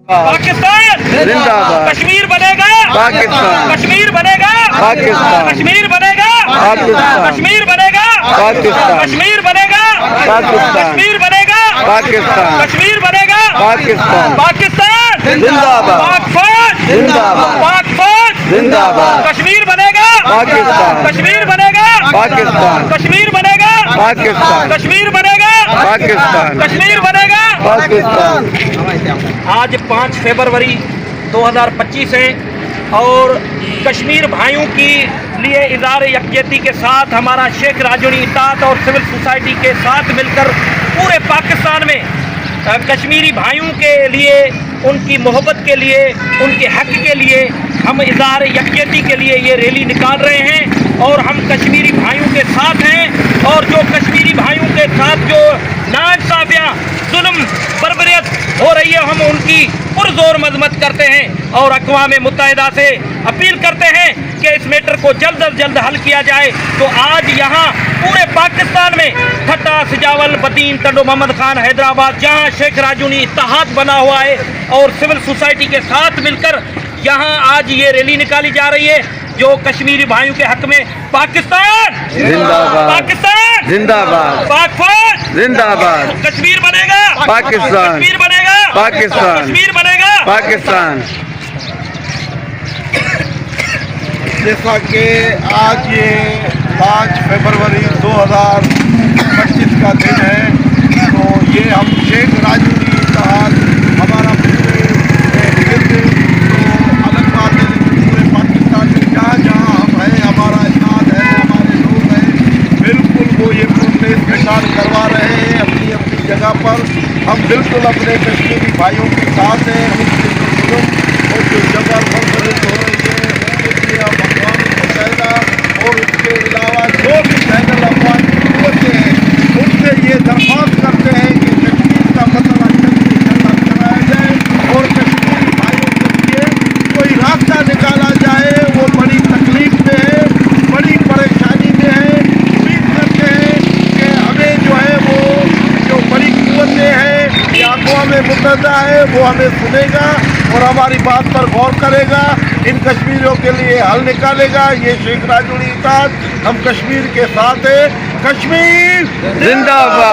पाकिस्तान जिंदाबाद। कश्मीर बनेगा पाकिस्तान। कश्मीर बनेगा पाकिस्तान। कश्मीर बनेगा पाकिस्तान। कश्मीर बनेगा पाकिस्तान। कश्मीर बनेगा पाकिस्तान। कश्मीर बनेगा पाकिस्तान। कश्मीर बनेगा पाकिस्तान। पाकिस्तान जिंदाबाद। पाक फौज जिंदाबाद। पाक फौज जिंदाबाद। कश्मीर बनेगा पाकिस्तान। कश्मीर बनेगा पाकिस्तान। कश्मीर बनेगा पाकिस्तान। कश्मीर बनेगा पाकिस्तान। कश्मीर बनेगा। पाकिस्तान। आज 5 फरवरी 2025 है और कश्मीर भाइयों की लिए इज़हार यकजहती के साथ हमारा शेख राजौरी इत्तेहाद और सिविल सोसाइटी के साथ मिलकर पूरे पाकिस्तान में कश्मीरी भाइयों के लिए, उनकी मोहब्बत के लिए, उनके हक के लिए हम इज़हार यकजहती के लिए ये रैली निकाल रहे हैं और हम कश्मीरी भाइयों के साथ हैं। और जो कश्मीरी भाइयों के साथ जो नाइंसाफियाँ, जुल्म, बर्बरियत हो रही है, हम उनकी पुरजोर मजम्मत करते हैं और अक़वाम मुत्तहिदा से अपील करते हैं कि इस मैटर को जल्द अज जल्द हल किया जाए। तो आज यहाँ पूरे पाकिस्तान में ठट्टा, सिजावल, बदीन, टंडो, मोहम्मद खान, हैदराबाद, जहाँ शेख राजौरी इत्तेहाद बना हुआ है और सिविल सोसाइटी के साथ मिलकर यहाँ आज ये रैली निकाली जा रही है जो कश्मीरी भाइयों के हक में पाकिस्तान जिंदाबाद। पाकिस्तान जिंदाबाद। पाक फौज जिंदाबाद। कश्मीर बनेगा पाकिस्तान। कश्मीर बनेगा पाकिस्तान। कश्मीर बनेगा पाकिस्तान। जैसा कि आज ये 5 फरवरी 2025 का दिन है, तो ये हम शेख राजौरी इत्तेहाद हमारा पूरे अलग बात है, लेकिन पूरे पाकिस्तान में जहाँ जहाँ हम हैं, हमारा इत्तेहाद है, हमारे लोग हैं, बिल्कुल वो ये प्रोटेस्ट के साथ करवा रहे हैं अपनी अपनी जगह पर। हम बिल्कुल अपने कश्मीरी भाइयों के साथ हैं। उनके जो जुल्म और जो जबर बर्बरियत हो रही है उसके लिए हम अक़वाम मुत्तहिदा और उसके अलावा जो भी पैदल अफ़वाह की कुव्वतें हैं उनसे ये दरख्वास्त करते हैं कि कश्मीर का मसला जल्द से जल्द हल कराया जाए और कश्मीरी भाइयों के लिए कोई रास्ता निकाला जाए। वो बड़ी तकलीफ में है, बड़ी परेशानी में है। उम्मीद करते हैं कि हमें जो है वो जो बड़ी कुव्वतें हैं या अक़वाम मुत्तहिदा है वो हमें सुनेगा और हमारी बात पर गौर करेगा, इन कश्मीरियों के लिए हल निकालेगा। ये शेख राजौरी इत्तेहाद हम कश्मीर के साथ हैं। कश्मीर जिंदाबाद।